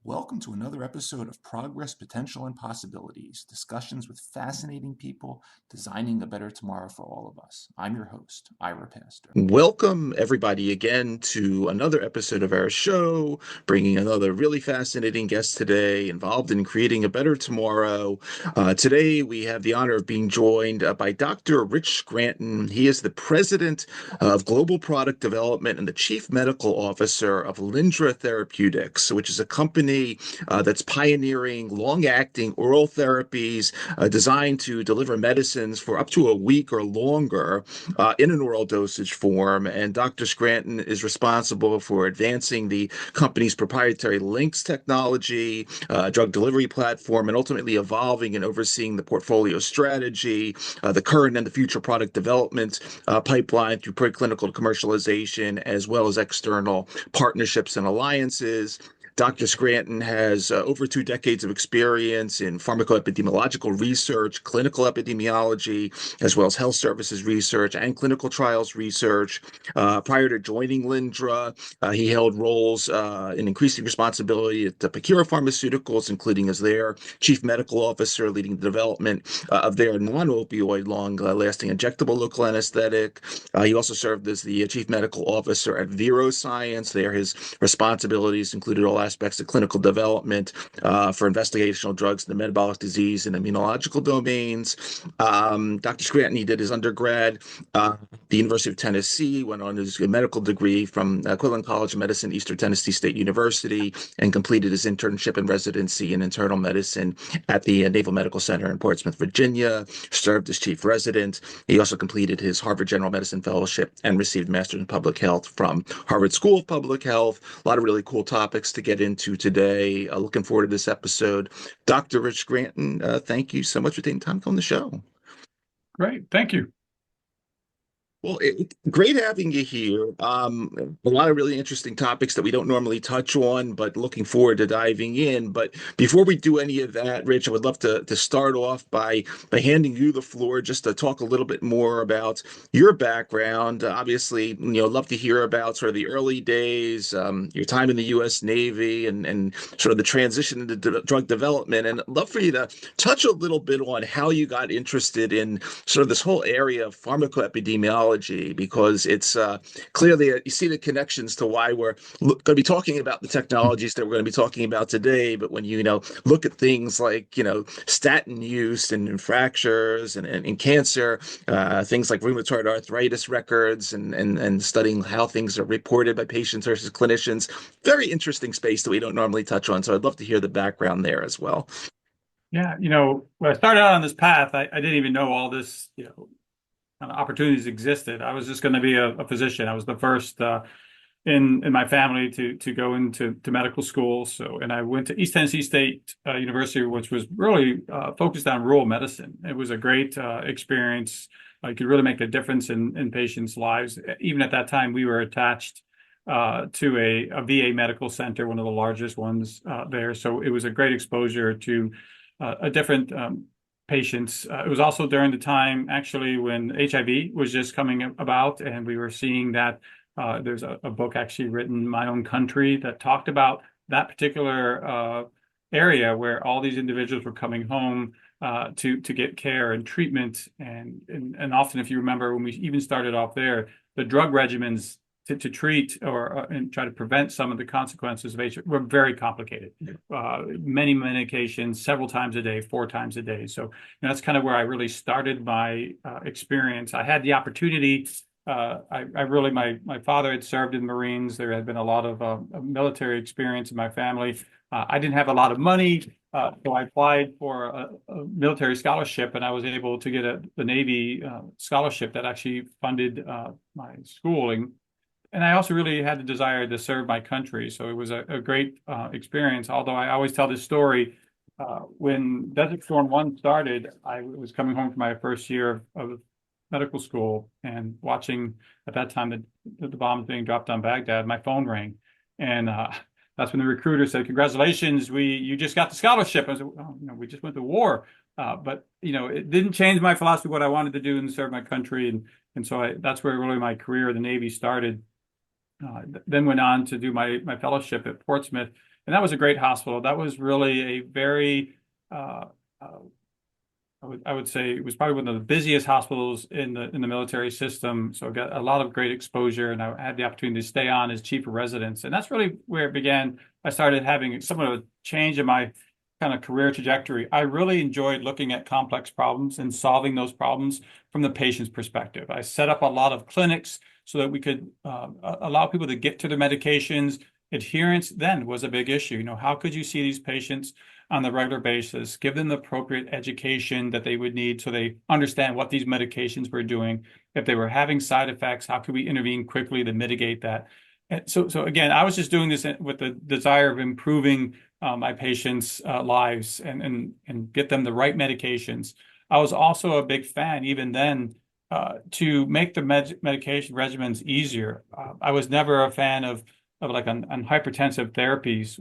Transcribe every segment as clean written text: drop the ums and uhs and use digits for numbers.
Welcome to another episode of Progress, Potential, and Possibilities, discussions with fascinating people designing a better tomorrow for all of us. I'm your host, Ira Pastor. Welcome, everybody, again to another episode of our show, bringing another really fascinating guest today involved in creating a better tomorrow. Today, we have the honor of being joined by Dr. Rich Scranton. He is the president of Global Product Development and the chief medical officer of Lyndra Therapeutics, which is a company that's pioneering long-acting oral therapies designed to deliver medicines for up to a week or longer in an oral dosage form. And Dr. Scranton is responsible for advancing the company's proprietary links technology, drug delivery platform, and ultimately evolving and overseeing the portfolio strategy, the current and the future product development pipeline through preclinical to commercialization, as well as external partnerships and alliances. Dr. Scranton has over 2 decades of experience in pharmaco-epidemiological research, clinical epidemiology, as well as health services research and clinical trials research. Prior to joining Lyndra, he held roles in increasing responsibility at Pacira Pharmaceuticals, including as their chief medical officer, leading the development of their non-opioid, long-lasting injectable local anesthetic. He also served as the chief medical officer at VeroScience. There, his responsibilities included all aspects of clinical development for investigational drugs in the metabolic disease and immunological domains. Dr. Scranton, he did his undergrad at the University of Tennessee, went on his medical degree from Quinlan College of Medicine, Eastern Tennessee State University, and completed his internship and residency in internal medicine at the Naval Medical Center in Portsmouth, Virginia, served as chief resident. He also completed his Harvard General Medicine Fellowship and received a master's in public health from Harvard School of Public Health. A lot of really cool topics to get into today. Looking forward to this episode. Dr. Rich Scranton, thank you so much for taking time to come on the show. Great. Thank you. Well, great having you here. A lot of really interesting topics that we don't normally touch on, but looking forward to diving in. But before we do any of that, Rich, I would love to start off by handing you the floor just to talk a little bit more about your background. Obviously, love to hear about sort of the early days, your time in the U.S. Navy, and sort of the transition into drug development. And I'd love for you to touch a little bit on how you got interested in sort of this whole area of pharmacoepidemiology, because it's clearly you see the connections to why we're going to be talking about the technologies that we're going to be talking about today. But when you look at things like statin use and fractures and cancer, things like rheumatoid arthritis records and studying how things are reported by patients versus clinicians, very interesting space that we don't normally touch on. So I'd love to hear the background there as well. Yeah, when I started out on this path, I didn't even know all this, opportunities existed. I was just going to be a physician. I was the first in my family to go into medical school. And I went to East Tennessee State University, which was really focused on rural medicine. It was a great experience. I could really make a difference in patients' lives. Even at that time, we were attached to a VA medical center, one of the largest ones there. So it was a great exposure to a different patients. It was also during the time, actually, when HIV was just coming about, and we were seeing that there's a book actually written, My Own Country, that talked about that particular area where all these individuals were coming home to get care and treatment. And often, if you remember, when we even started off there, the drug regimens to treat and try to prevent some of the consequences of HIV were very complicated. Many medications, several times a day, 4 times a day. So that's kind of where I really started my experience. I had the opportunity I really, my father had served in the Marines. There had been a lot of military experience in my family. I didn't have a lot of money, so I applied for a military scholarship, and I was able to get the Navy scholarship that actually funded my schooling. And I also really had the desire to serve my country. So it was a great experience. Although I always tell this story, when Desert Storm 1 started, I was coming home from my first year of medical school and watching at that time the bombs being dropped on Baghdad. My phone rang, and that's when the recruiter said, "Congratulations, you just got the scholarship." I was like, "Oh, we just went to war." But it didn't change my philosophy of what I wanted to do and serve my country, and so that's where really my career in the Navy started. Then went on to do my fellowship at Portsmouth, and that was a great hospital. That was really a very, uh, uh, I would say it was probably one of the busiest hospitals in the military system. So I got a lot of great exposure, and I had the opportunity to stay on as chief of residence, and that's really where it began. I started having somewhat of a change in my kind of career trajectory. I really enjoyed looking at complex problems and solving those problems from the patient's perspective. I set up a lot of clinics so that we could allow people to get to their medications. Adherence then was a big issue. How could you see these patients on the regular basis, give them the appropriate education that they would need so they understand what these medications were doing? If they were having side effects, how could we intervene quickly to mitigate that? And so again, I was just doing this with the desire of improving my patients' lives and get them the right medications. I was also a big fan, even then, to make the medication regimens easier. I was never a fan of like on hypertensive therapies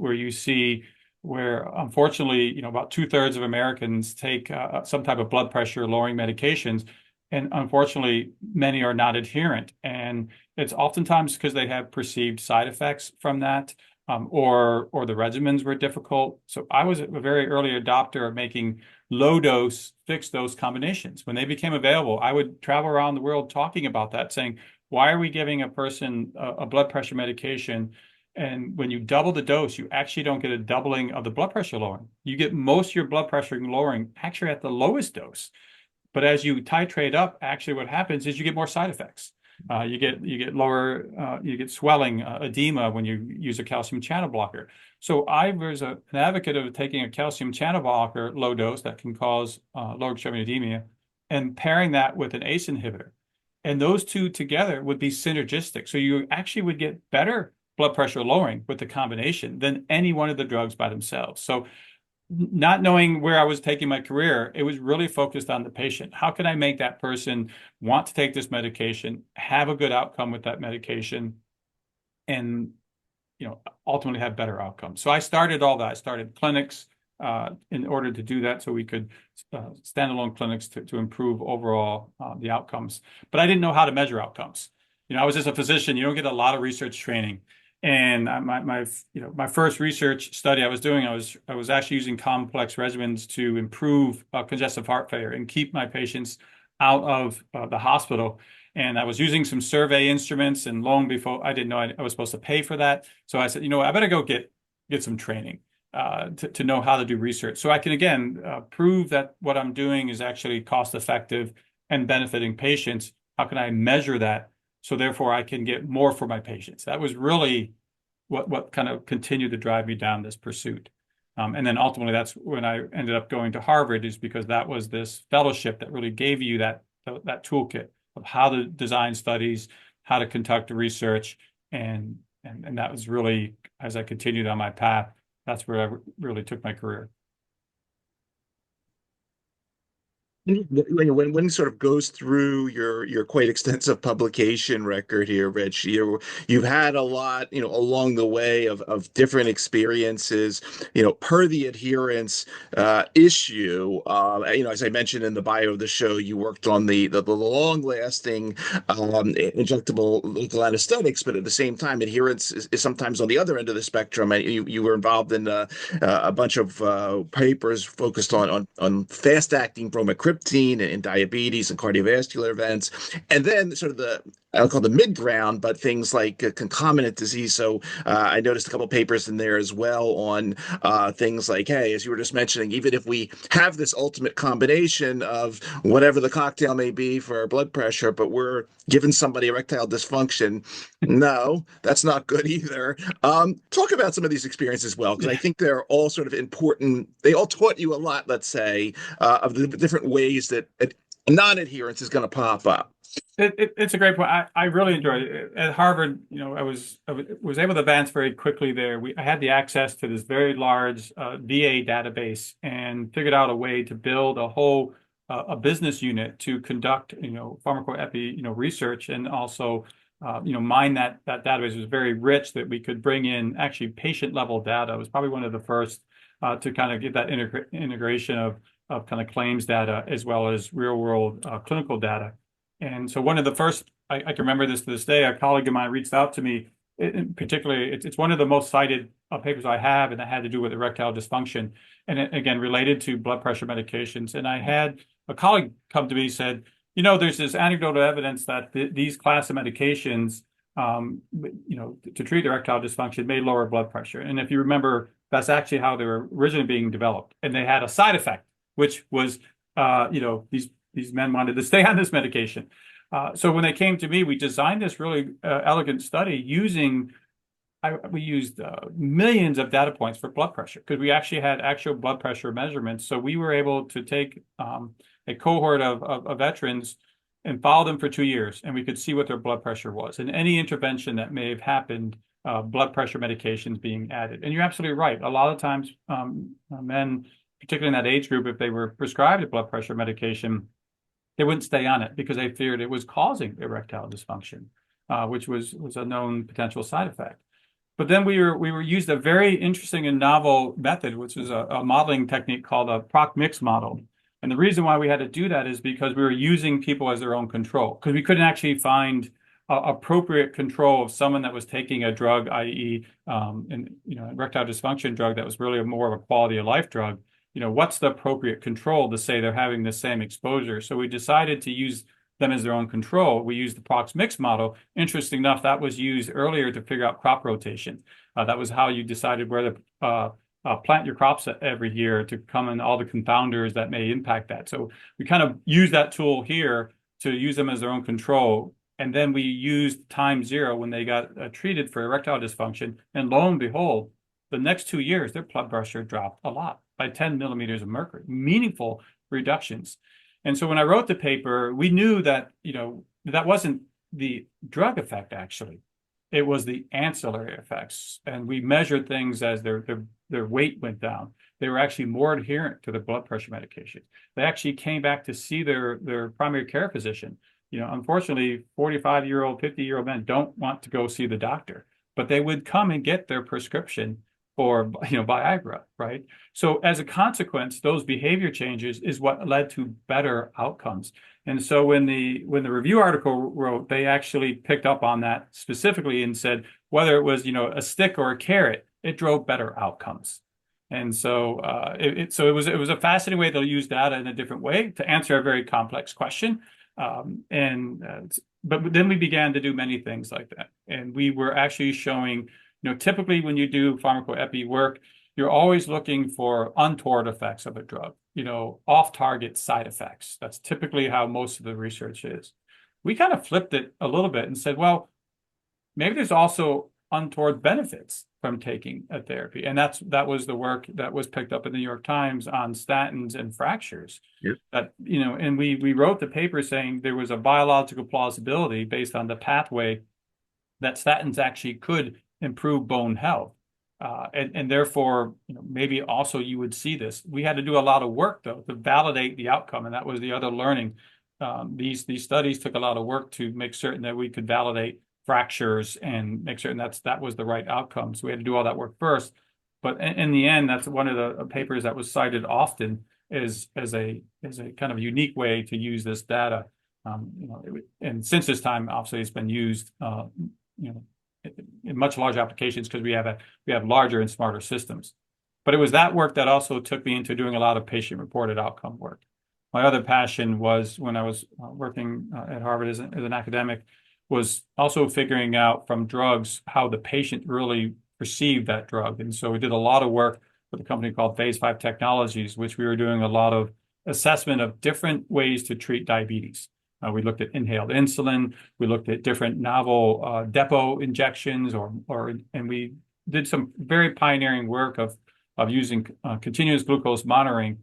where unfortunately, about 2/3 of Americans take some type of blood pressure lowering medications. And unfortunately, many are not adherent. And it's oftentimes because they have perceived side effects from that, or the regimens were difficult. So I was a very early adopter of making low dose, fixed dose combinations. When they became available, I would travel around the world talking about that, saying, why are we giving a person a blood pressure medication? And when you double the dose, you actually don't get a doubling of the blood pressure lowering. You get most of your blood pressure lowering actually at the lowest dose. But as you titrate up, actually what happens is you get more side effects. You get lower, you get swelling, edema when you use a calcium channel blocker. So I was an advocate of taking a calcium channel blocker low dose that can cause lower extremity edema and pairing that with an ACE inhibitor. And those two together would be synergistic. So you actually would get better blood pressure lowering with the combination than any one of the drugs by themselves. So not knowing where I was taking my career, it was really focused on the patient. How can I make that person want to take this medication, have a good outcome with that medication, and ultimately have better outcomes? So I started all that. I started clinics in order to do that, so we could standalone clinics to improve overall the outcomes. But I didn't know how to measure outcomes. I was just a physician. You don't get a lot of research training. And my first research study I was doing, I was actually using complex regimens to improve congestive heart failure and keep my patients out of the hospital. And I was using some survey instruments, and long before I didn't know I was supposed to pay for that. So I said, I better go get some training to know how to do research, so I can again prove that what I'm doing is actually cost effective and benefiting patients. How can I measure that? So therefore, I can get more for my patients. That was really what kind of continued to drive me down this pursuit. And then ultimately, that's when I ended up going to Harvard, is because that was this fellowship that really gave you that toolkit of how to design studies, how to conduct the research, and that was really, as I continued on my path, that's where I really took my career. When one sort of goes through your quite extensive publication record here, Rich, you've had a lot, along the way of different experiences, per the adherence issue. As I mentioned in the bio of the show, you worked on the long-lasting injectable local anesthetics, but at the same time, adherence is sometimes on the other end of the spectrum. And you were involved in a bunch of papers focused on fast-acting bromocriptine tryptophan in diabetes and cardiovascular events. And then sort of I'll call the mid ground, but things like concomitant disease. So I noticed a couple of papers in there as well on things like, hey, as you were just mentioning, even if we have this ultimate combination of whatever the cocktail may be for our blood pressure, but we're giving somebody erectile dysfunction, no, that's not good either. Talk about some of these experiences as well, because I think they're all sort of important. They all taught you a lot, let's say, of the different ways that non-adherence is going to pop up. It's a great point. I really enjoyed it. At Harvard, I was able to advance very quickly there. I had the access to this very large VA database and figured out a way to build a whole a business unit to conduct pharmacoepi research, and also mine that database. Was very rich, that we could bring in actually patient level data. It was probably one of the first to kind of get that integration of kind of claims data as well as real world clinical data. And so one of the first, I can remember this to this day, a colleague of mine reached out to me. Particularly, it's one of the most cited papers I have, and that had to do with erectile dysfunction, and again, related to blood pressure medications. And I had a colleague come to me and said, there's this anecdotal evidence that these class of medications, to treat erectile dysfunction may lower blood pressure. And if you remember, that's actually how they were originally being developed. And they had a side effect, which was, these men wanted to stay on this medication. So when they came to me, we designed this really elegant study we used millions of data points for blood pressure, because we actually had actual blood pressure measurements. So we were able to take a cohort of veterans and follow them for 2 years, and we could see what their blood pressure was. And any intervention that may have happened, blood pressure medications being added. And you're absolutely right. A lot of times, men, particularly in that age group, if they were prescribed a blood pressure medication, they wouldn't stay on it because they feared it was causing erectile dysfunction, which was a known potential side effect. But then we were used a very interesting and novel method, which is a modeling technique called a proc mix model. And the reason why we had to do that is because we were using people as their own control, because we couldn't actually find appropriate control of someone that was taking a drug, i.e., erectile dysfunction drug that was really more of a quality of life drug. What's the appropriate control to say they're having the same exposure? So we decided to use them as their own control. We used the prox mix model. Interesting enough, that was used earlier to figure out crop rotation. That was how you decided where to plant your crops every year, to come in all the confounders that may impact that. So we kind of use that tool here to use them as their own control. And then we used time zero when they got treated for erectile dysfunction. And lo and behold, the next 2 years, their blood pressure dropped a lot, by 10 millimeters of mercury, meaningful reductions. And so when I wrote the paper, we knew that, that wasn't the drug effect, actually. It was the ancillary effects. And we measured things as their weight went down. They were actually more adherent to the blood pressure medication. They actually came back to see their primary care physician. Unfortunately, 45-year-old, 50-year-old men don't want to go see the doctor, but they would come and get their prescription for Viagra, right? So as a consequence, those behavior changes is what led to better outcomes. And so when the review article wrote, they actually picked up on that specifically and said whether it was a stick or a carrot, it drove better outcomes. And so it was a fascinating way to use data in a different way to answer a very complex question. But then we began to do many things like that, and we were actually showing. Typically when you do pharmacoepi work, you're always looking for untoward effects of a drug, off-target side effects. That's typically how most of the research is. We kind of flipped it a little bit and said, well, maybe there's also untoward benefits from taking a therapy. And that was the work that was picked up in the New York Times on statins and fractures. Yep. And we wrote the paper saying there was a biological plausibility based on the pathway that statins actually could improve bone health. And therefore, maybe also you would see this. We had to do a lot of work, though, to validate the outcome. And that was the other learning. These studies took a lot of work to make certain that we could validate fractures and make certain that was the right outcome. So we had to do all that work first. But in the end, that's one of the papers that was cited often as a kind of unique way to use this data. And since this time, obviously, it's been used, in much larger applications because we have larger and smarter systems. But it was that work that also took me into doing a lot of patient-reported outcome work. my other passion was when I was working at Harvard as an academic, was also figuring out from drugs how the patient really perceived that drug. And so we did a lot of work with a company called Phase 5 Technologies, which we were doing a lot of assessment of different ways to treat diabetes. We looked at inhaled insulin. We looked at different novel depot injections, and we did some very pioneering work of using continuous glucose monitoring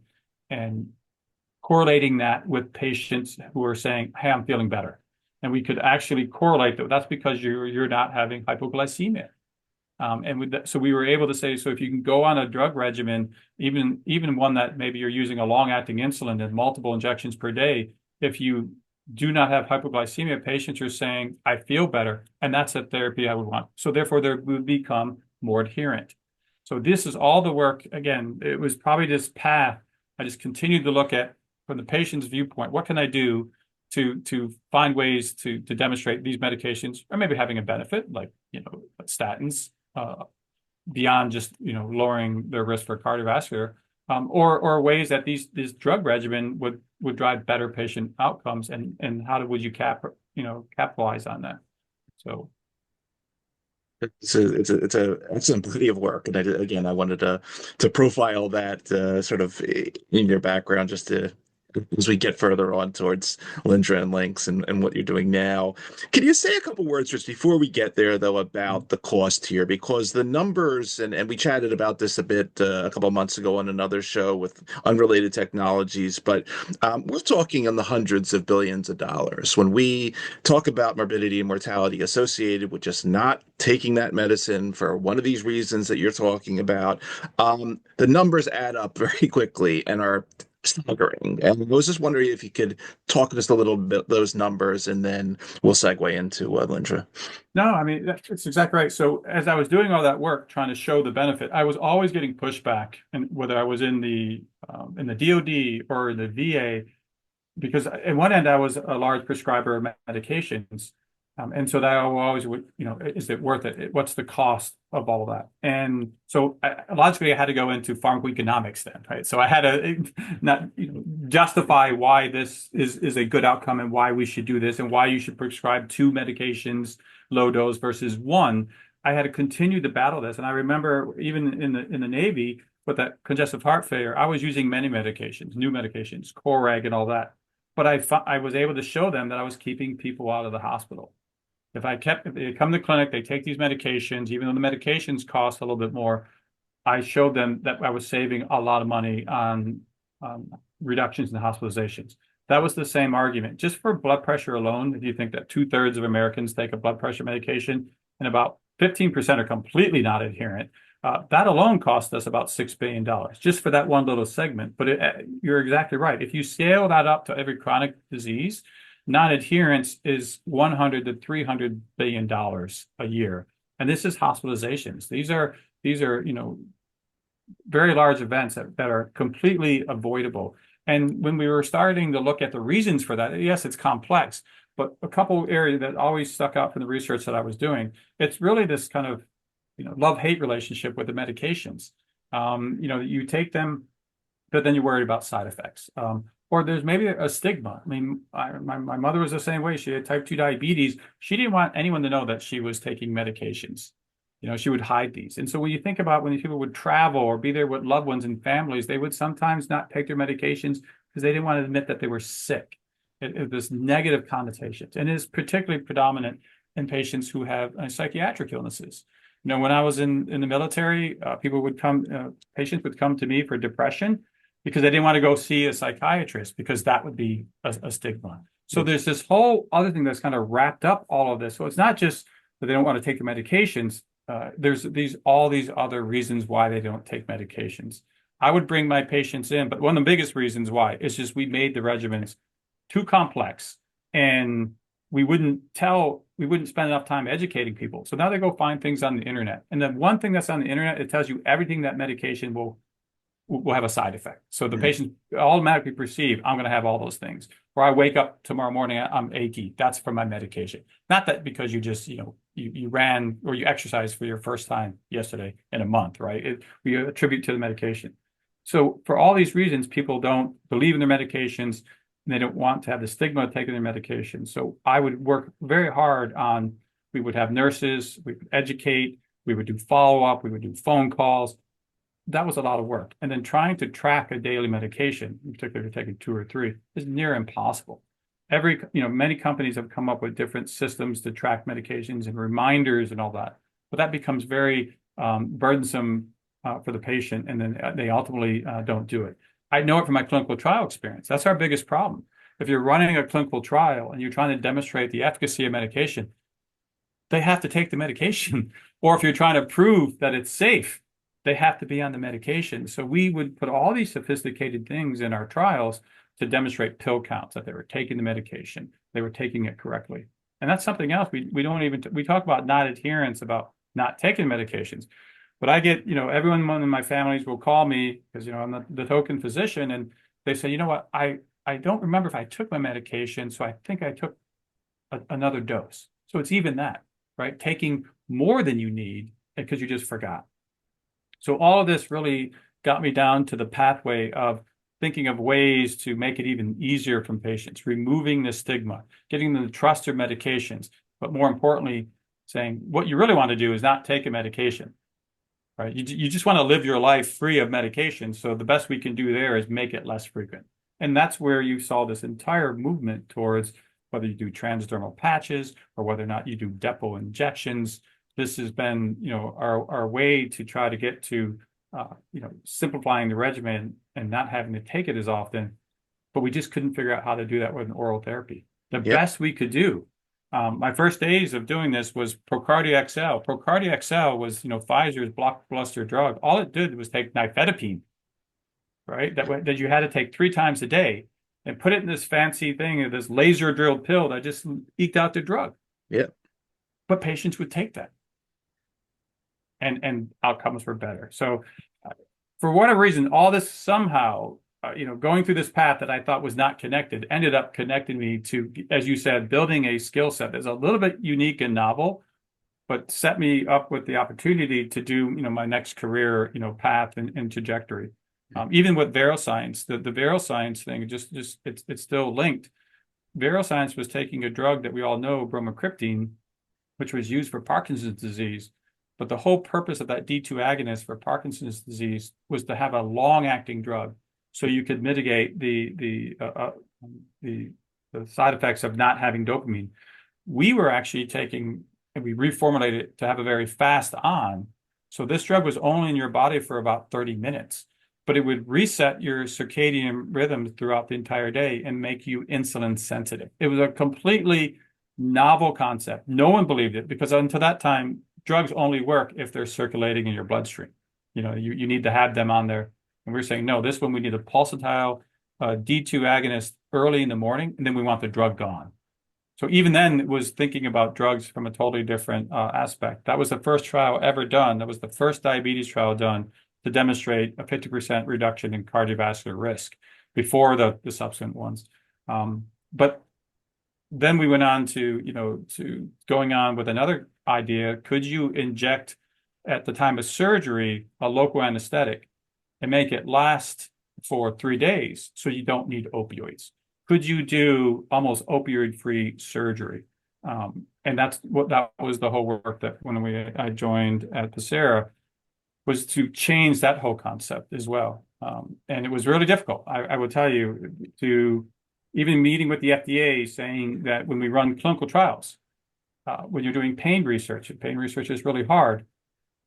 and correlating that with patients who are saying, "Hey, I'm feeling better," and we could actually correlate that. That's because you're not having hypoglycemia. So we were able to say, so if you can go on a drug regimen, even one that maybe you're using a long-acting insulin and multiple injections per day, if you do not have hypoglycemia, patients are saying, "I feel better," and that's a therapy I would want. So therefore, they would become more adherent. So this is all the work. Again, it was probably this path. I just continued to look at from the patient's viewpoint, what can I do to find ways to demonstrate these medications are maybe having a benefit, like statins, beyond just lowering their risk for cardiovascular, or ways that this drug regimen would drive better patient outcomes, and how would you capitalize on that? So it's a excellent body of work, and I wanted to profile that sort of in your background just to as we get further on towards Lyndra and Links and what you're doing now. Can you say a couple words just before we get there, though, about the cost here? Because the numbers, and we chatted about this a bit a couple months ago on another show with unrelated technologies, but we're talking in the hundreds of billions of dollars. When we talk about morbidity and mortality associated with just not taking that medicine for one of these reasons that you're talking about, the numbers add up very quickly and are staggering. And I was just wondering if you could talk just a little bit those numbers, and then we'll segue into Lyndra. No, I mean, that's exactly right. So as I was doing all that work trying to show the benefit, I was always getting pushback, and whether I was in the DoD or the VA, because at one end I was a large prescriber of medications, and so that I always would, is it worth it? What's the cost of all of that? And so logically, I had to go into pharmacoeconomics then, right? So I had to not justify why this is a good outcome and why we should do this and why you should prescribe 2 medications, low dose versus 1. I had to continue to battle this, and I remember even in the Navy with that congestive heart failure, I was using many medications, new medications, Coreg and all that. But I was able to show them that I was keeping people out of the hospital. If they come to the clinic, they take these medications, even though the medications cost a little bit more, I showed them that I was saving a lot of money on reductions in hospitalizations. That was the same argument. Just for blood pressure alone, if you think that 2/3 of Americans take a blood pressure medication and about 15% are completely not adherent, that alone cost us about $6 billion just for that one little segment. But you're exactly right. If you scale that up to every chronic disease, non-adherence is $100 to $300 billion a year, and this is hospitalizations. These are very large events that are completely avoidable. And when we were starting to look at the reasons for that, yes, it's complex, but a couple areas that always stuck out from the research that I was doing, it's really this kind of love-hate relationship with the medications. You take them, but then you're worried about side effects. Or there's maybe a stigma. I mean, my mother was the same way. She had type 2 diabetes. She didn't want anyone to know that she was taking medications. She would hide these. And so when you think about when these people would travel or be there with loved ones and families, they would sometimes not take their medications because they didn't want to admit that they were sick. This negative connotations. And it is particularly predominant in patients who have psychiatric illnesses. When I was in the military, patients would come to me for depression because they didn't want to go see a psychiatrist because that would be a stigma. So there's this whole other thing that's kind of wrapped up all of this. So it's not just that they don't want to take the medications. There's all these other reasons why they don't take medications. I would bring my patients in, but one of the biggest reasons why is just we made the regimens too complex, and we wouldn't spend enough time educating people. So now they go find things on the internet. And then one thing that's on the internet, it tells you everything that medication will have a side effect. So the patient automatically perceive, I'm going to have all those things. Or I wake up tomorrow morning, I'm achy. That's from my medication. Not that because you just, you ran or you exercised for your first time yesterday in a month, right? We attribute to the medication. So for all these reasons, people don't believe in their medications and they don't want to have the stigma of taking their medications. So I would work very hard on, we would have nurses, we would educate, we would do follow-up, we would do phone calls. That was a lot of work. And then trying to track a daily medication, in particular if you're taking 2 or 3, is near impossible. Many companies have come up with different systems to track medications and reminders and all that, but that becomes very burdensome for the patient, and then they ultimately don't do it. I know it from my clinical trial experience. That's our biggest problem. If you're running a clinical trial and you're trying to demonstrate the efficacy of medication, they have to take the medication. Or if you're trying to prove that it's safe, they have to be on the medication. So we would put all these sophisticated things in our trials to demonstrate pill counts, that they were taking the medication, they were taking it correctly. And that's something else. We don't even, we talk about not adherence, about not taking medications. But I get, everyone in my families will call me because, I'm the token physician, and they say, you know what, I don't remember if I took my medication, so I think I took another dose. So it's even that, right? Taking more than you need because you just forgot. So all of this really got me down to the pathway of thinking of ways to make it even easier from patients, removing the stigma, getting them to trust their medications, but more importantly, saying what you really want to do is not take a medication, right? You just want to live your life free of medication. So the best we can do there is make it less frequent. And that's where you saw this entire movement towards whether you do transdermal patches or whether or not you do depot injections. This has been, our way to try to get to, simplifying the regimen and not having to take it as often. But we just couldn't figure out how to do that with an oral therapy. The best we could do. My first days of doing this was Procardia XL. Procardia XL was, Pfizer's blockbuster drug. All it did was take nifedipine, right? That you had to take 3 times a day and put it in this fancy thing, this laser drilled pill that just eked out the drug. Yeah. But patients would take that. And outcomes were better. So for whatever reason, all this somehow, going through this path that I thought was not connected, ended up connecting me to, as you said, building a skill set that's a little bit unique and novel, but set me up with the opportunity to do, my next career, path and trajectory. Even with VeroScience, the VeroScience thing, it's still linked. VeroScience was taking a drug that we all know, bromocriptine, which was used for Parkinson's disease. But the whole purpose of that D2 agonist for Parkinson's disease was to have a long-acting drug, so you could mitigate the side effects of not having dopamine. We were actually taking, and we reformulated it to have a very fast on. So this drug was only in your body for about 30 minutes, but it would reset your circadian rhythms throughout the entire day and make you insulin sensitive. It was a completely novel concept. No one believed it because until that time, drugs only work if they're circulating in your bloodstream. You need to have them on there. And we're saying, no, this one we need a pulsatile D2 agonist early in the morning, and then we want the drug gone. So even then, it was thinking about drugs from a totally different aspect. That was the first trial ever done. That was the first diabetes trial done to demonstrate a 50% reduction in cardiovascular risk before the subsequent ones. But then we went on to going on with another idea. Could you inject at the time of surgery a local anesthetic and make it last for 3 days so you don't need opioids? Could you do almost opioid-free surgery? And that was the whole work that when I joined at Pacira, was to change that whole concept as well. And it was really difficult. I will tell you, to even meeting with the FDA saying that when we run clinical trials, when you're doing pain research, and pain research is really hard,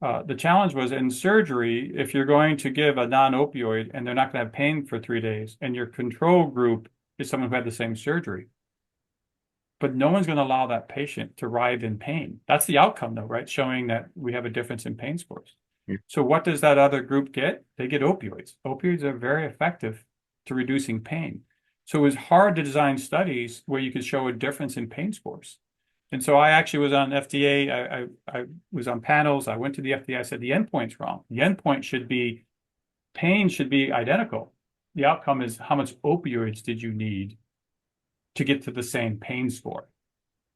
the challenge was in surgery, if you're going to give a non-opioid and they're not going to have pain for 3 days, and your control group is someone who had the same surgery, but no one's going to allow that patient to writhe in pain. That's the outcome, though, right? Showing that we have a difference in pain scores. Yeah. So what does that other group get? They get opioids. Opioids are very effective to reducing pain. So it was hard to design studies where you could show a difference in pain scores. And so I actually was on FDA. I was on panels. I went to the FDA. I said, the endpoint's wrong. The endpoint should be, pain should be identical. The outcome is how much opioids did you need to get to the same pain score?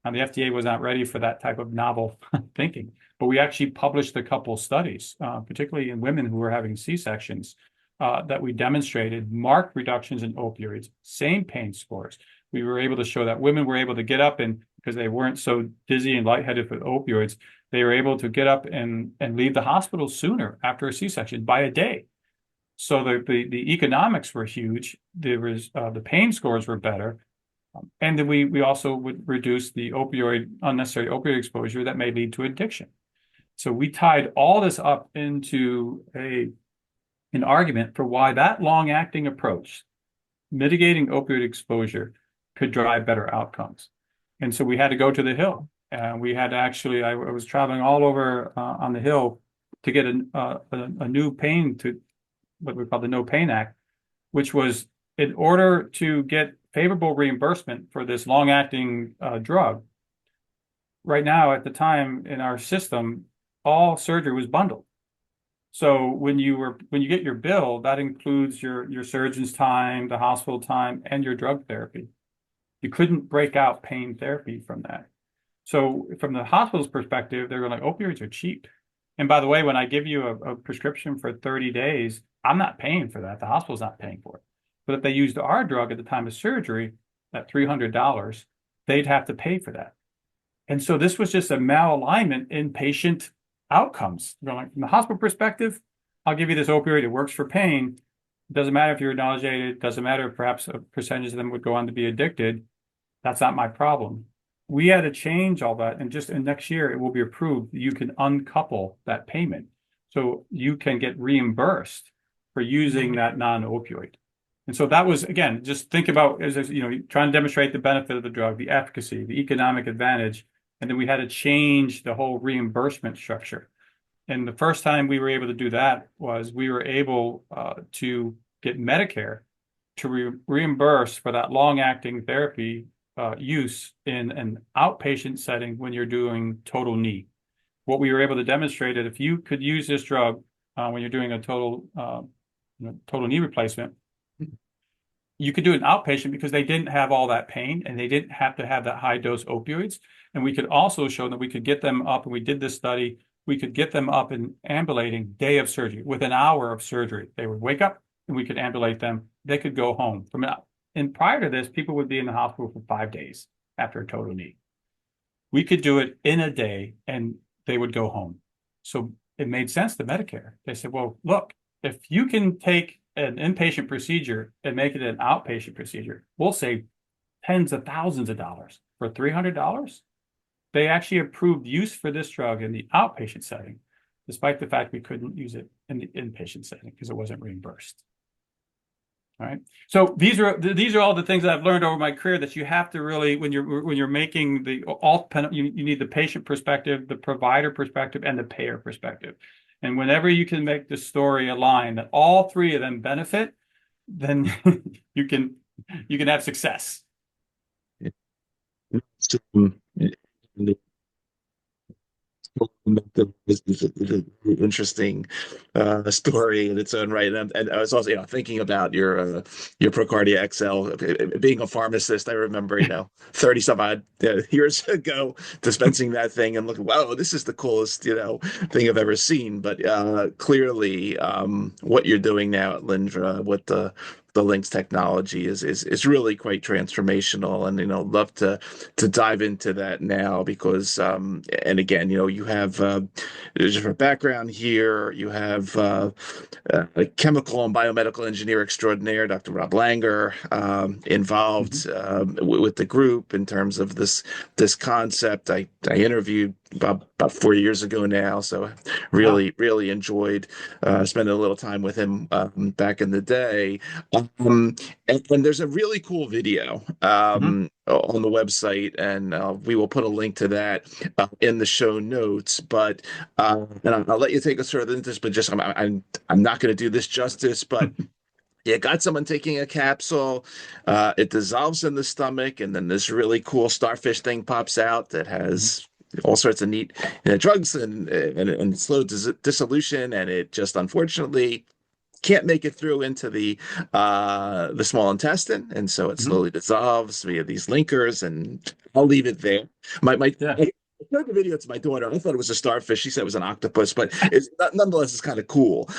And the FDA was not ready for that type of novel thinking. But we actually published a couple studies, particularly in women who were having C-sections, that we demonstrated marked reductions in opioids, same pain scores. We were able to show that women were able to get up and because they weren't so dizzy and lightheaded with opioids, they were able to get up and leave the hospital sooner after a C-section by a day. So the economics were huge. There was the pain scores were better, and then we also would reduce the unnecessary opioid exposure that may lead to addiction. So we tied all this up into an argument for why that long-acting approach, mitigating opioid exposure, could drive better outcomes. And so we had to go to the Hill. We had to actually, I was traveling all over on the Hill to get a new pain to what we call the No Pain Act, which was in order to get favorable reimbursement for this long-acting drug. Right now, at the time in our system, all surgery was bundled. So when you get your bill, that includes your surgeon's time, the hospital time, and your drug therapy. You couldn't break out pain therapy from that. So from the hospital's perspective, they're like, opioids are cheap. And by the way, when I give you a prescription for 30 days, I'm not paying for that. The hospital's not paying for it. But if they used our drug at the time of surgery at $300, they'd have to pay for that. And so this was just a malalignment in patient outcomes. From the hospital perspective, I'll give you this opioid, it works for pain. It doesn't matter if you're nauseated, it doesn't matter if perhaps a percentage of them would go on to be addicted. That's not my problem. We had to change all that, and just in next year it will be approved. You can uncouple that payment. So you can get reimbursed for using that non-opioid. And so that was, again, just think about, as trying to demonstrate the benefit of the drug, the efficacy, the economic advantage. And then we had to change the whole reimbursement structure. And the first time we were able to do that was we were able to get Medicare to reimburse for that long-acting therapy use in an outpatient setting when you're doing total knee. What we were able to demonstrate is if you could use this drug when you're doing a total knee replacement, you could do an outpatient because they didn't have all that pain and they didn't have to have that high dose opioids. And we could also show that we could get them up, and we did this study, we could get them up and ambulating day of surgery, within an hour of surgery. They would wake up and we could ambulate them. They could go home. And prior to this, people would be in the hospital for 5 days after a total knee. We could do it in a day and they would go home. So it made sense to Medicare. They said, well, look, if you can take an inpatient procedure and make it an outpatient procedure, we'll save tens of thousands of dollars for $300. They actually approved use for this drug in the outpatient setting, despite the fact we couldn't use it in the inpatient setting because it wasn't reimbursed. All right. So these are all the things that I've learned over my career that you have to really, when you're making you need the patient perspective, the provider perspective, and the payer perspective. And whenever you can make the story align that all three of them benefit, then you can have success. This is an interesting story in its own right, and I was also thinking about your Procardia XL. Being a pharmacist, I remember 30 some odd years ago dispensing that thing and looking, wow, this is the coolest thing I've ever seen. But clearly, what you're doing now at Lyndra with the links technology is really quite transformational, and love to dive into that now because and again you have different background here. You have a chemical and biomedical engineer extraordinaire, Dr. Rob Langer, involved with the group in terms of this concept. I interviewed about 4 years ago now, so really enjoyed spending a little time with him back in the day. And there's a really cool video on the website, and we will put a link to that in the show notes. But and I'll let you take us further into this, but just I'm not going to do this justice, but. You got someone taking a capsule, it dissolves in the stomach, and then this really cool starfish thing pops out that has all sorts of neat drugs and slow dissolution, and it just unfortunately can't make it through into the small intestine, and so it slowly dissolves via these linkers. And I'll leave it there. My I showed the video to my daughter. I thought it was a starfish. She said it was an octopus, but it's nonetheless it's kind of cool.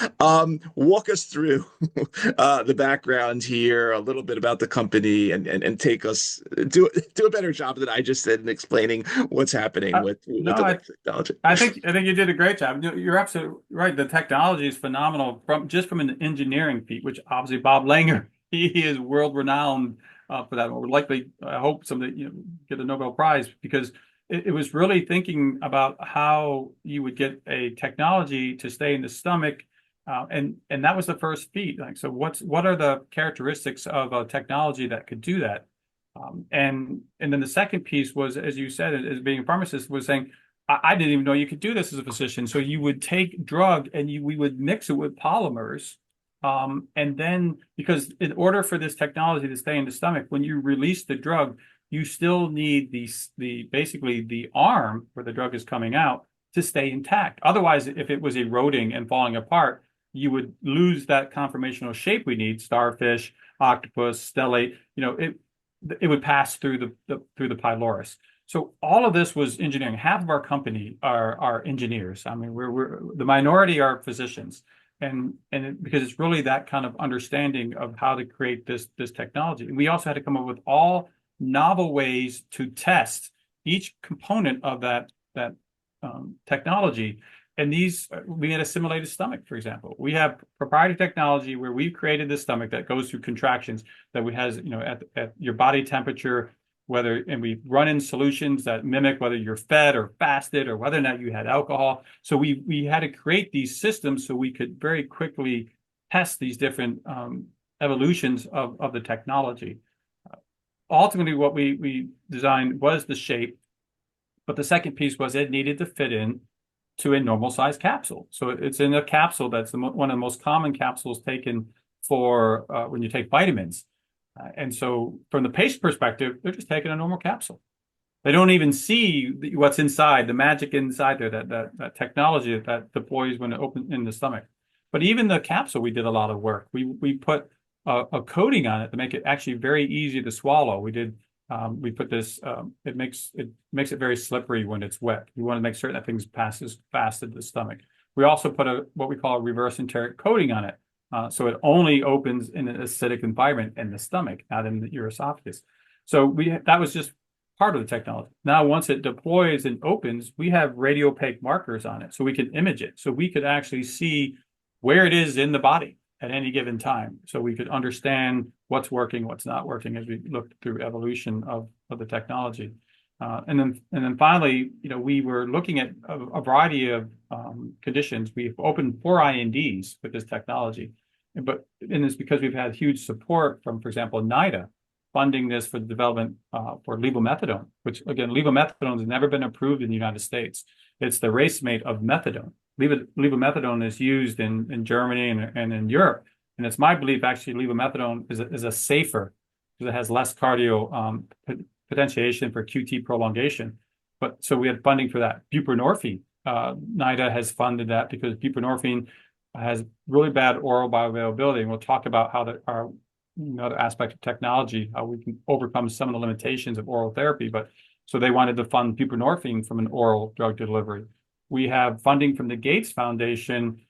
Walk us through the background here, a little bit about the company, and take us do a better job than I just did in explaining what's happening No, with the latest technology. I think you did a great job. You're absolutely right. The technology is phenomenal from an engineering feat, which obviously Bob Langer, he is world renowned for that. Or likely, I hope someday get a Nobel Prize because it was really thinking about how you would get a technology to stay in the stomach, and that was the first feat. Like, so what are the characteristics of a technology that could do that? And then the second piece was, as you said, as being a pharmacist, was saying, I didn't even know you could do this as a physician. So you would take drug and we would mix it with polymers. And then, because in order for this technology to stay in the stomach, when you release the drug, you still need basically the arm where the drug is coming out to stay intact. Otherwise, if it was eroding and falling apart, you would lose that conformational shape we need, starfish, octopus, stellate, it would pass through the pylorus. So all of this was engineering. Half of our company are engineers. I mean, we're the minority are physicians, because it's really that kind of understanding of how to create this technology. And we also had to come up with all novel ways to test each component of that technology. And we had a simulated stomach, for example. We have proprietary technology where we've created this stomach that goes through contractions that has, at your body temperature, and we run in solutions that mimic whether you're fed or fasted or whether or not you had alcohol. So we had to create these systems so we could very quickly test these different evolutions of the technology. Ultimately, what we designed was the shape, but the second piece was it needed to fit in to a normal size capsule. So it's in a capsule that's one of the most common capsules taken for when you take vitamins. And so from the patient perspective, they're just taking a normal capsule. They don't even see what's inside, the magic inside there, that technology that deploys when it opens in the stomach. But even the capsule, we did a lot of work. We put a coating on it to make it actually very easy to swallow. We put this, it makes it very slippery when it's wet. You want to make certain that things passes fast into the stomach. We also put what we call a reverse enteric coating on it. So it only opens in an acidic environment in the stomach, not in your esophagus. So that was just part of the technology. Now, once it deploys and opens, we have radiopaque markers on it, so we can image it. So we could actually see where it is in the body at any given time. So we could understand what's working, what's not working as we looked through evolution of the technology. And then finally, we were looking at a variety of conditions. We've opened 4 INDs with this technology, and it's because we've had huge support from, for example, NIDA, funding this for the development for levomethadone, which again, levomethadone has never been approved in the United States. It's the race mate of methadone. Levomethadone is used in Germany and in Europe, and it's my belief actually levomethadone is a safer because it has less cardio potentiation for QT prolongation. But so we had funding for that. Buprenorphine, NIDA has funded that because buprenorphine has really bad oral bioavailability, and we'll talk about how another aspect of technology, how we can overcome some of the limitations of oral therapy. But so they wanted to fund buprenorphine from an oral drug delivery. We have funding from the Gates Foundation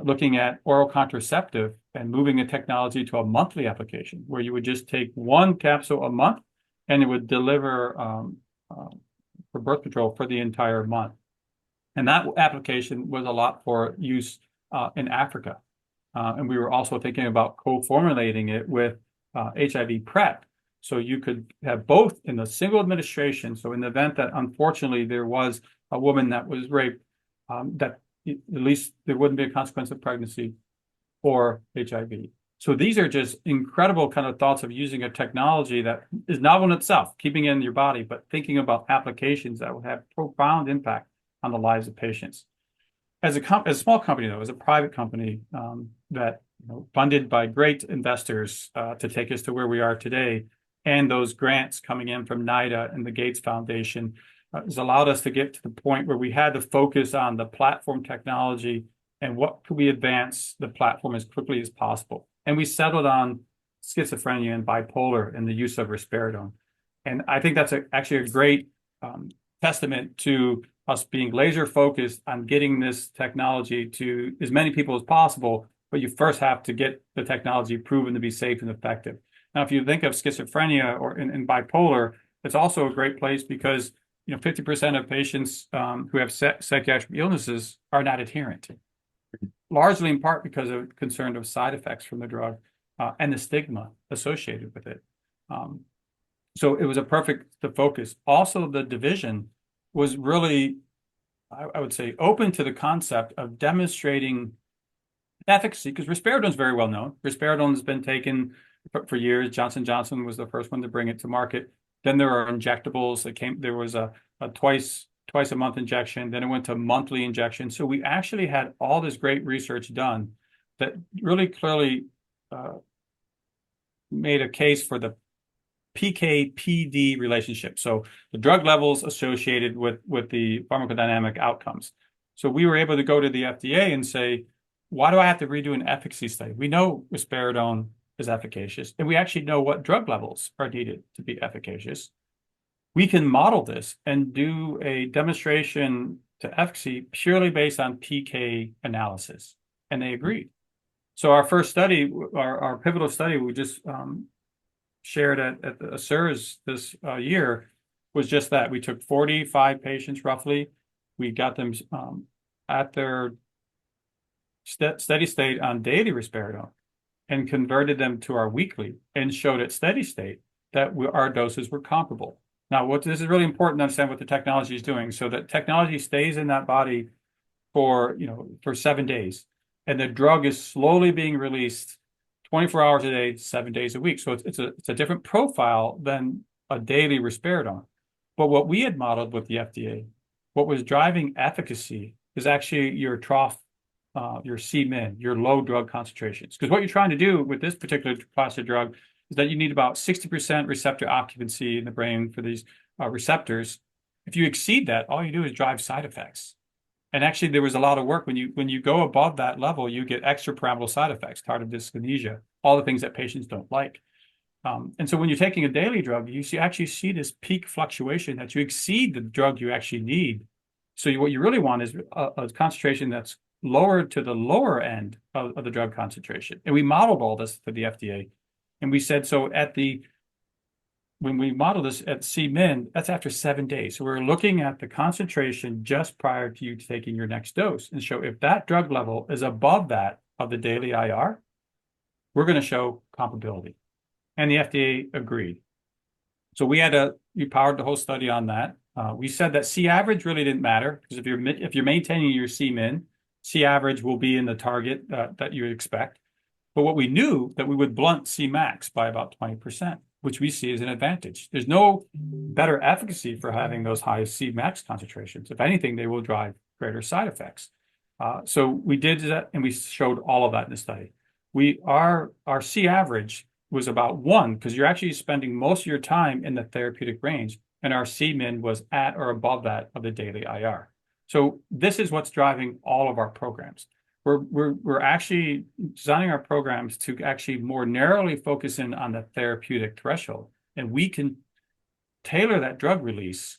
looking at oral contraceptive and moving the technology to a monthly application where you would just take 1 capsule a month and it would deliver for birth control for the entire month. And that application was a lot for use in Africa. And we were also thinking about co-formulating it with HIV PrEP. So you could have both in a single administration. So in the event that unfortunately there was a woman that was raped, that at least there wouldn't be a consequence of pregnancy or HIV. So these are just incredible kind of thoughts of using a technology that is novel in itself, keeping it in your body, but thinking about applications that will have profound impact on the lives of patients. As a small company, though, as a private company that funded by great investors to take us to where we are today, and those grants coming in from NIDA and the Gates Foundation has allowed us to get to the point where we had to focus on the platform technology and what could we advance the platform as quickly as possible. And we settled on schizophrenia and bipolar and the use of risperidone. And I think that's actually a great testament to us being laser focused on getting this technology to as many people as possible, but you first have to get the technology proven to be safe and effective. Now, if you think of schizophrenia or in bipolar, it's also a great place because 50% of patients who have psychiatric illnesses are not adherent, largely in part because of concern of side effects from the drug and the stigma associated with it. So it was a perfect focus. Also, the division was really, I would say, open to the concept of demonstrating efficacy, because risperidone is very well known. Risperidone has been taken for years. Johnson & Johnson was the first one to bring it to market. Then there are injectables that came. There was a twice a month injection. Then it went to monthly injection. So we actually had all this great research done that really clearly made a case for the PK-PD relationship. So the drug levels associated with the pharmacodynamic outcomes. So we were able to go to the FDA and say, why do I have to redo an efficacy study? We know risperidone is efficacious, and we actually know what drug levels are needed to be efficacious. We can model this and do a demonstration to efficacy purely based on PK analysis. And they agreed. So our first study, our pivotal study, we just shared at the SIRS this year, was just that. We took 45 patients roughly. We got them at their steady state on daily risperidone and converted them to our weekly and showed at steady state that our doses were comparable. Now, this is really important to understand what the technology is doing. So that technology stays in that body for 7 days, and the drug is slowly being released 24 hours a day, 7 days a week. So it's a different profile than a daily risperidone. But what we had modeled with the FDA, what was driving efficacy is actually your trough, your Cmin, your low drug concentrations. Because what you're trying to do with this particular class of drug is that you need about 60% receptor occupancy in the brain for these receptors. If you exceed that, all you do is drive side effects. And actually, there was a lot of work. When you go above that level, you get extrapyramidal side effects, tardive dyskinesia, all the things that patients don't like. And so when you're taking a daily drug, you actually see this peak fluctuation that you exceed the drug you actually need. So what you really want is a concentration that's lower to the lower end of the drug concentration. And we modeled all this for the FDA. And we said, so when we model this at Cmin, that's after 7 days. So we're looking at the concentration just prior to you taking your next dose and show if that drug level is above that of the daily IR, we're going to show comparability. And the FDA agreed. So we powered the whole study on that. We said that C average really didn't matter, because if you're maintaining your Cmin, C average will be in the target that you expect. But what we knew that we would blunt Cmax by about 20%, which we see as an advantage. There's no better efficacy for having those high Cmax concentrations. If anything, they will drive greater side effects. So we did that, and we showed all of that in the study. Our C average was about 1, because you're actually spending most of your time in the therapeutic range, and our Cmin was at or above that of the daily IR. So this is what's driving all of our programs. We're actually designing our programs to actually more narrowly focus in on the therapeutic threshold, and we can tailor that drug release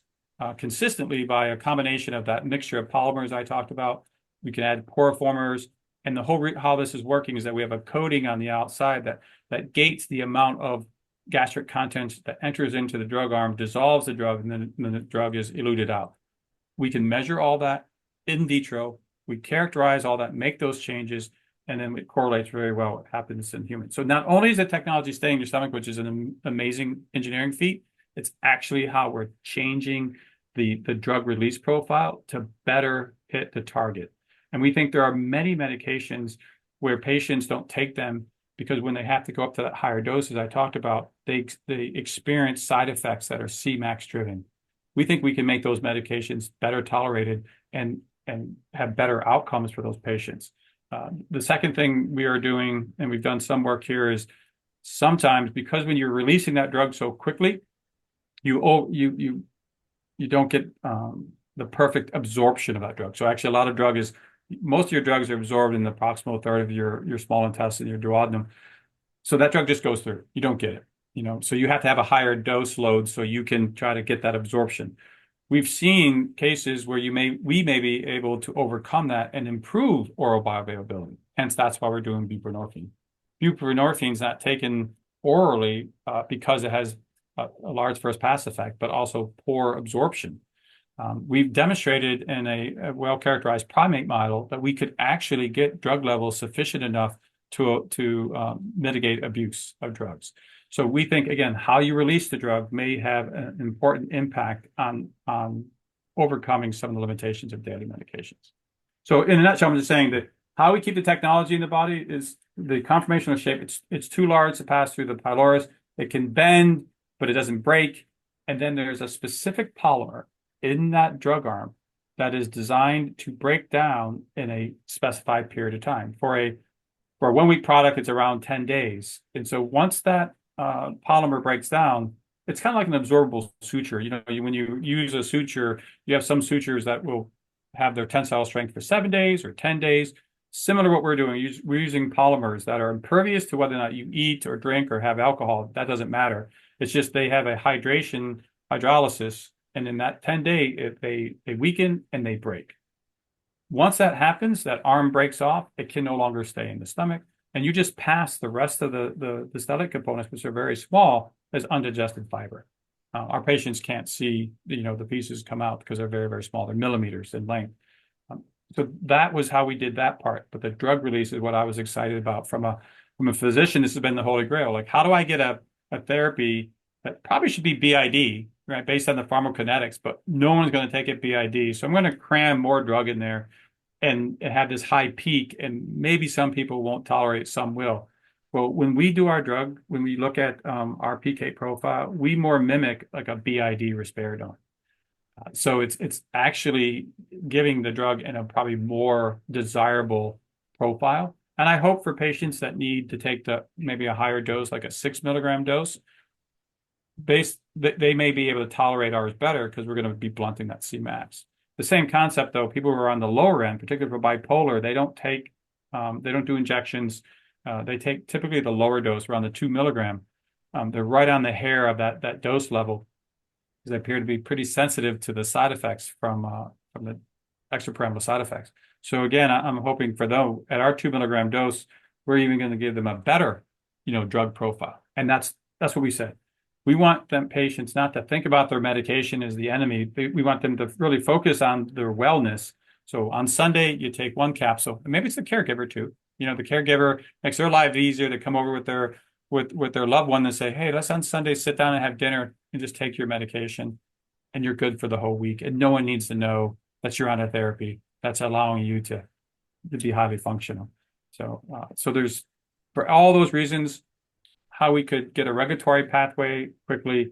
consistently by a combination of that mixture of polymers I talked about. We can add poroformers, and the whole how this is working is that we have a coating on the outside that gates the amount of gastric contents that enters into the drug arm, dissolves the drug, and then the drug is eluted out. We can measure all that in vitro. We characterize all that, make those changes, and then it correlates very well what happens in humans. So not only is the technology staying in your stomach, which is an amazing engineering feat, it's actually how we're changing the drug release profile to better hit the target. And we think there are many medications where patients don't take them because when they have to go up to that higher doses I talked about, they experience side effects that are Cmax driven. We think we can make those medications better tolerated and have better outcomes for those patients. The second thing we are doing, and we've done some work here, is sometimes because when you're releasing that drug so quickly, you don't get the perfect absorption of that drug. So actually, most of your drugs are absorbed in the proximal third of your small intestine, your duodenum. So that drug just goes through. You don't get it. So you have to have a higher dose load so you can try to get that absorption. we've seen cases where we may be able to overcome that and improve oral bioavailability. Hence, that's why we're doing buprenorphine. Buprenorphine is not taken orally because it has a large first pass effect, but also poor absorption. We've demonstrated in a well-characterized primate model that we could actually get drug levels sufficient enough to mitigate abuse of drugs. So we think, again, how you release the drug may have an important impact on overcoming some of the limitations of daily medications. So in a nutshell, I'm just saying that how we keep the technology in the body is the conformational shape. It's too large to pass through the pylorus. It can bend, but it doesn't break. And then there's a specific polymer in that drug arm that is designed to break down in a specified period of time. For a 1 week product, it's around 10 days. And so once that polymer breaks down, it's kind of like an absorbable suture. When you use a suture, you have some sutures that will have their tensile strength for 7 days or 10 days. Similar to what we're doing, we're using polymers that are impervious to whether or not you eat or drink or have alcohol. That doesn't matter. It's just they have a hydrolysis, and in that 10-day, they weaken and they break. Once that happens, that arm breaks off, it can no longer stay in the stomach, and you just pass the rest of the stellate components, which are very small, as undigested fiber. Our patients can't see, the pieces come out because they're very, very small. They're millimeters in length. So that was how we did that part. But the drug release is what I was excited about. From a physician, this has been the holy grail. Like, how do I get a therapy that probably should be BID, right, based on the pharmacokinetics, but no one's going to take it BID. So I'm going to cram more drug in there and have this high peak, and maybe some people won't tolerate, some will. Well, when we do our drug, when we look at our PK profile, we more mimic like a BID risperidone. So it's actually giving the drug in a probably more desirable profile. And I hope for patients that need to take maybe a higher dose, like a 6 milligram dose, they may be able to tolerate ours better because we're going to be blunting that Cmax. The same concept, though, people who are on the lower end, particularly for bipolar, they don't do injections. They take typically the lower dose, around the 2 milligram. They're right on the hair of that dose level, because they appear to be pretty sensitive to the side effects from the extrapyramidal side effects. So again, I'm hoping for them at our 2 milligram dose, we're even going to give them a better, drug profile. And that's what we said. We want them patients not to think about their medication as the enemy. We want them to really focus on their wellness. So on Sunday, you take 1 capsule, and maybe it's the caregiver too. The caregiver makes their life easier to come over with their loved one and say, hey, let's on Sunday sit down and have dinner and just take your medication, and you're good for the whole week. And no one needs to know that you're on a therapy that's allowing you to be highly functional. So there's, for all those reasons, how we could get a regulatory pathway quickly,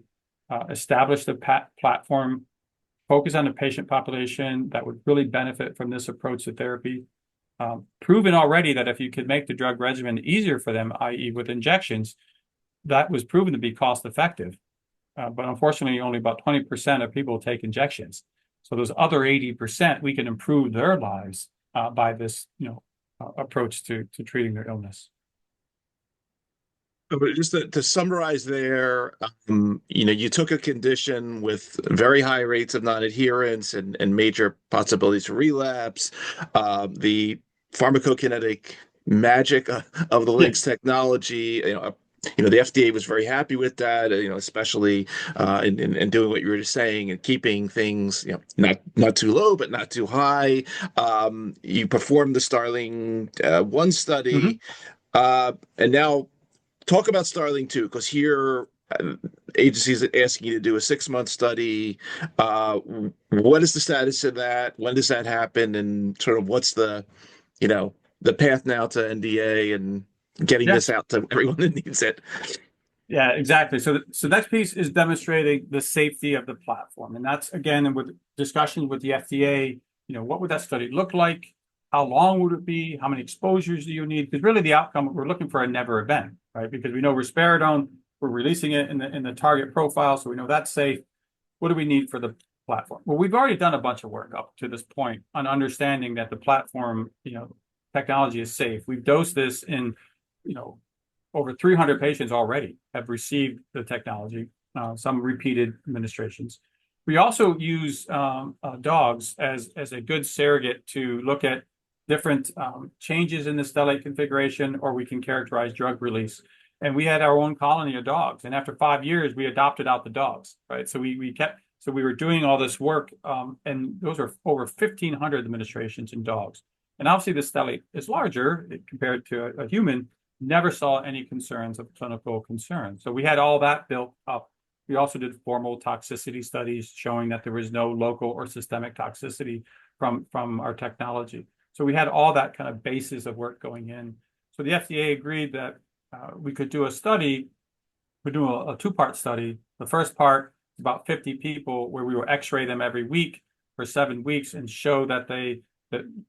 establish the platform, focus on the patient population that would really benefit from this approach to therapy. Proven already that if you could make the drug regimen easier for them, i.e. with injections, that was proven to be cost effective. But unfortunately, only about 20% of people take injections. So those other 80%, we can improve their lives by this approach to treating their illness. But just to summarize there, you took a condition with very high rates of non-adherence and major possibilities for relapse. The pharmacokinetic magic of the LINX technology, the FDA was very happy with that, especially in doing what you were just saying and keeping things, not too low, but not too high. You performed the Starling 1 study, and now talk about Starling 2, because here agencies are asking you to do a 6-month study. What is the status of that? When does that happen? And sort of what's the path now to NDA and getting this out to everyone that needs it? Yeah, exactly. So the next piece is demonstrating the safety of the platform. And that's, again, with discussions with the FDA, what would that study look like? How long would it be? How many exposures do you need? Because really the outcome, we're looking for a never event, right? Because we know risperidone, we're releasing it in the target profile, so we know that's safe. What do we need for the platform? Well, we've already done a bunch of work up to this point on understanding that the platform, technology is safe. We've dosed this in, over 300 patients already have received the technology, some repeated administrations. We also use dogs as a good surrogate to look at different changes in the stellate configuration, or we can characterize drug release. And we had our own colony of dogs, and after 5 years, we adopted out the dogs, right? So we were doing all this work, and those are over 1,500 administrations in dogs. And obviously, the stellate is larger compared to a human. Never saw any concerns of clinical concern. So we had all that built up. We also did formal toxicity studies showing that there was no local or systemic toxicity from our technology. So we had all that kind of basis of work going in. So the FDA agreed that we could do a study. We're doing a two-part study. The first part is about 50 people where we will X-ray them every week for 7 weeks and show that the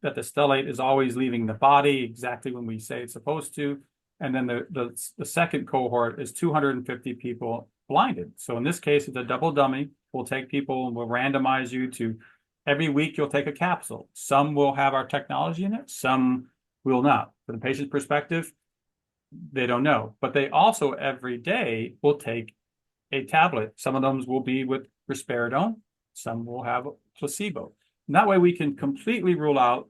stellate is always leaving the body exactly when we say it's supposed to. And then the second cohort is 250 people blinded. So in this case, it's a double dummy. We'll take people and we'll randomize you to every week you'll take a capsule. Some will have our technology in it, some will not. From the patient's perspective, they don't know. But they also every day will take a tablet. Some of them will be with Risperidone, some will have a placebo. And that way we can completely rule out,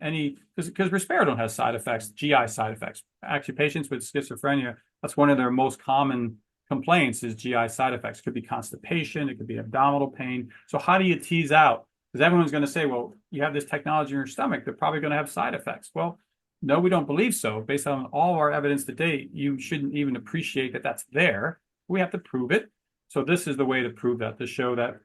any, because Risperidone has side effects, GI side effects. Actually, patients with schizophrenia, that's one of their most common complaints is GI side effects. It could be constipation, it could be abdominal pain. So how do you tease out? Because everyone's going to say, well, you have this technology in your stomach, they're probably going to have side effects. Well, no, we don't believe so. Based on all our evidence to date, you shouldn't even appreciate that that's there. We have to prove it. So this is the way to prove that, to show that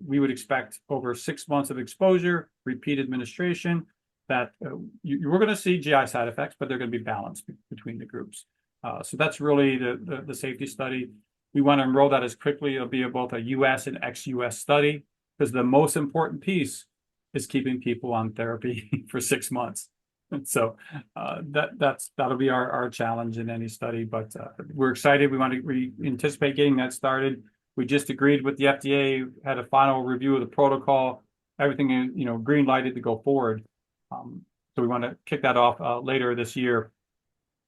we would expect over 6 months of exposure, repeat administration, that we're going to see GI side effects, but they're going to be balanced between the groups. So that's really the safety study. We want to enroll that as quickly. It'll be both a US and ex-US study, because the most important piece is keeping people on therapy for 6 months. And so that'll be our challenge in any study. But we're excited. We anticipate getting that started. We just agreed with the FDA, had a final review of the protocol. Everything is green lighted to go forward. So we want to kick that off later this year.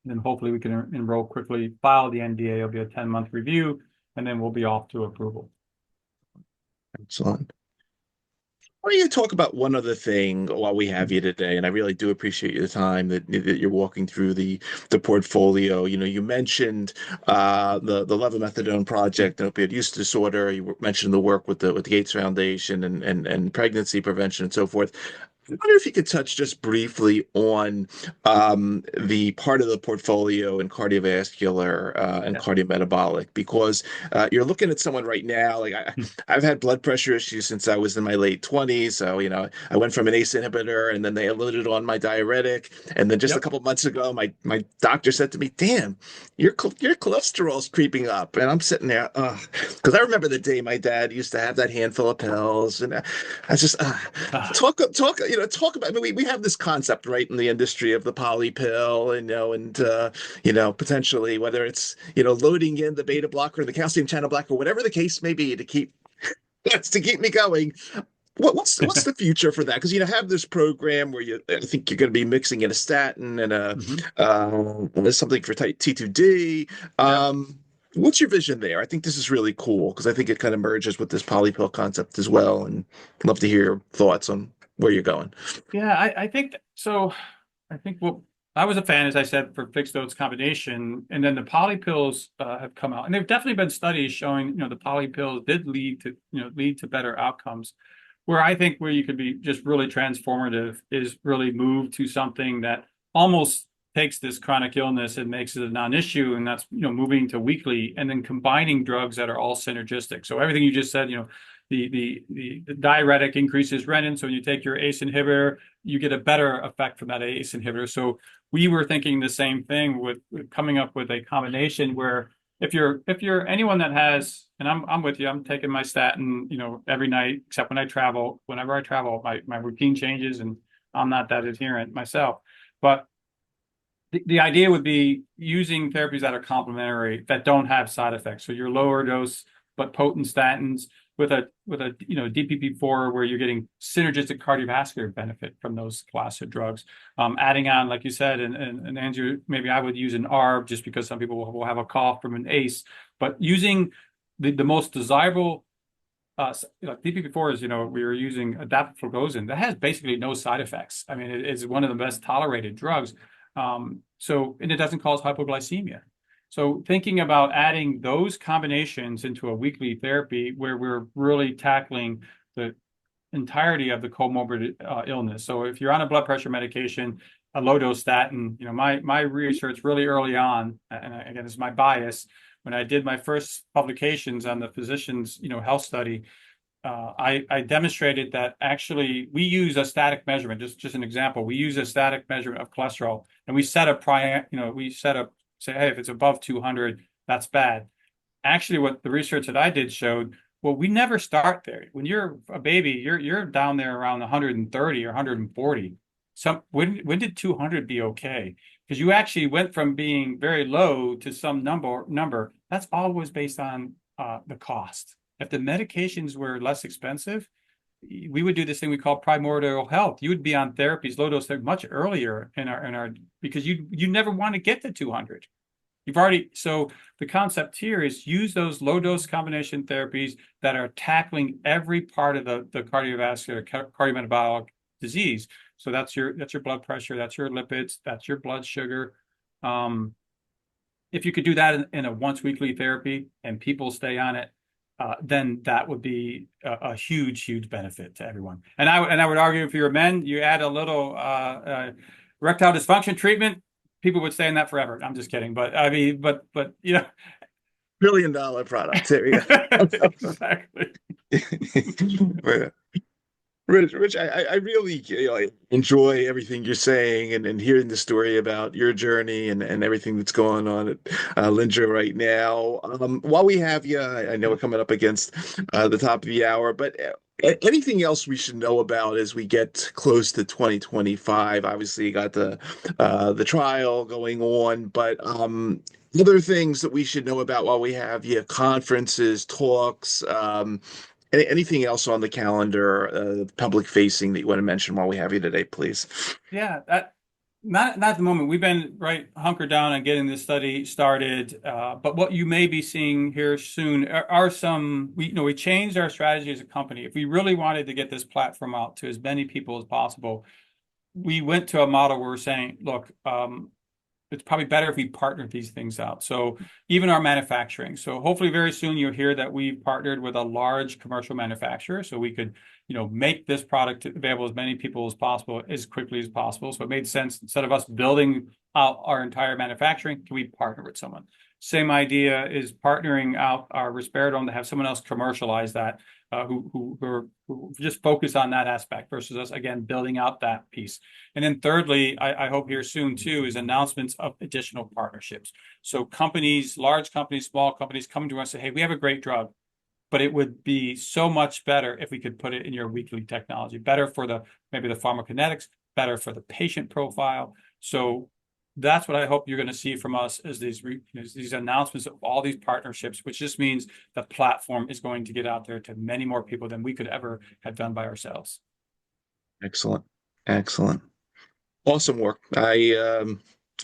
And then hopefully we can enroll quickly, file the NDA. It'll be a 10-month review, and then we'll be off to approval. Excellent. Why don't you talk about one other thing while we have you today? And I really do appreciate your time that you're walking through the portfolio. You mentioned the levomethadone project and opioid use disorder. You mentioned the work with the Gates Foundation and pregnancy prevention and so forth. I wonder if you could touch just briefly on the part of the portfolio in cardiovascular and cardiometabolic, because you're looking at someone right now, like I've had blood pressure issues since I was in my late 20s. So, I went from an ACE inhibitor and then they loaded on my diuretic. And then just a couple months ago, my doctor said to me, damn, your cholesterol's creeping up. And I'm sitting there, because I remember the day my dad used to have that handful of pills. And I just, talk about, I mean, we have this concept right in the industry of the poly pill, and potentially whether it's loading in the beta blocker or the calcium channel blocker, whatever the case may be, to keep me going. What's the future for that? Because have this program where I think you're going to be mixing in a statin and something for type T2D. What's your vision there? I think this is really cool because I think it kind of merges with this poly pill concept as well, and I'd love to hear your thoughts on where you're going. Yeah, I think so. I think I was a fan, as I said, for fixed dose combination, and then the poly pills have come out, and there've definitely been studies showing the poly pills did lead to better outcomes. Where I think where you could be just really transformative is really move to something that almost takes this chronic illness and makes it a non-issue, and that's moving to weekly, and then combining drugs that are all synergistic. So everything you just said, the diuretic increases renin. So when you take your ACE inhibitor, you get a better effect from that ACE inhibitor. So we were thinking the same thing with coming up with a combination where if you're anyone that has, and I'm with you, I'm taking my statin, every night, except when I travel. Whenever I travel, my routine changes, and I'm not that adherent myself. But the idea would be using therapies that are complementary, that don't have side effects. So your lower dose but potent statins with a DPP4 where you're getting synergistic cardiovascular benefit from those class of drugs. Adding on, like you said, and Andrew, maybe I would use an ARB just because some people will have a cough from an ACE, but using the most desirable DPP-4 is, we were using adaptoglocan that has basically no side effects. I mean, it's one of the best tolerated drugs. And it doesn't cause hypoglycemia. So thinking about adding those combinations into a weekly therapy where we're really tackling the entirety of the comorbid illness. So if you're on a blood pressure medication, a low dose statin, my research really early on, and again, this is my bias, when I did my first publications on the physician's, health study, I demonstrated that actually we use a static measurement, just an example. We use a static measurement of cholesterol, and we set up, say, hey, if it's above 200, that's bad. Actually, what the research that I did showed, well, we never start there. When you're a baby, you're down there around 130 or 140. When did 200 be okay? Because you actually went from being very low to some number. That's always based on the cost. If the medications were less expensive, we would do this thing we call primordial health. You would be on therapies, low dose therapy, much earlier in our because you never want to get to 200. So the concept here is use those low dose combination therapies that are tackling every part of the cardiovascular, cardiometabolic disease. So that's your blood pressure, that's your lipids, that's your blood sugar. If you could do that in a once weekly therapy and people stay on it, then that would be a huge benefit to everyone. And I would argue if you're men, you add a little erectile dysfunction treatment, people would stay in that forever. I'm just kidding, but I mean, but $1 billion product. There you go. Exactly. Rich, I really enjoy everything you're saying and hearing the story about your journey and everything that's going on at Lyndra right now. While we have you, I know we're coming up against the top of the hour, but anything else we should know about as we get close to 2025? Obviously, you got the trial going on, but other things that we should know about while we have you, conferences, talks, anything else on the calendar, public facing that you want to mention while we have you today, please? Yeah, not at the moment. We've been hunkered down on getting this study started. But what you may be seeing here soon are some. We changed our strategy as a company. If we really wanted to get this platform out to as many people as possible, we went to a model where we're saying, look, it's probably better if we partner these things out. So even our manufacturing. So hopefully very soon you'll hear that we've partnered with a large commercial manufacturer so we could, make this product available to as many people as possible as quickly as possible. So it made sense, instead of us building out our entire manufacturing, can we partner with someone? Same idea is partnering out our Risperidone to have someone else commercialize that, who just focus on that aspect versus us, again, building out that piece. And then thirdly, I hope here soon too, is announcements of additional partnerships. So companies, large companies, small companies coming to us and say, hey, we have a great drug, but it would be so much better if we could put it in your weekly technology, better for maybe the pharmacokinetics, better for the patient profile. So that's what I hope you're going to see from us is these announcements of all these partnerships, which just means the platform is going to get out there to many more people than we could ever have done by ourselves. Excellent. Awesome work.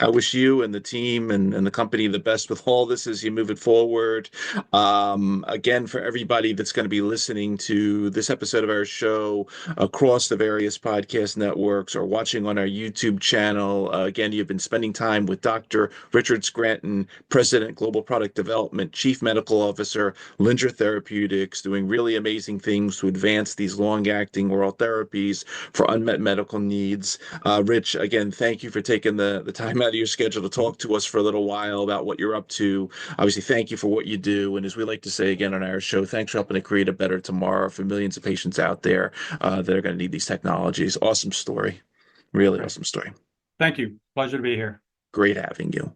I wish you and the team and the company the best with all this as you move it forward. Again, for everybody that's going to be listening to this episode of our show across the various podcast networks or watching on our YouTube channel, again, you've been spending time with Dr. Richard Scranton, President, Global Product Development, Chief Medical Officer, Lyndra Therapeutics, doing really amazing things to advance these long-acting oral therapies for unmet medical needs. Rich, again, thank you for taking the time out of your schedule to talk to us for a little while about what you're up to. Obviously, thank you for what you do. And as we like to say again on our show, thanks for helping to create a better tomorrow for millions of patients out there that are going to need these technologies. Awesome story. Really awesome story. Thank you. Pleasure to be here. Great having you.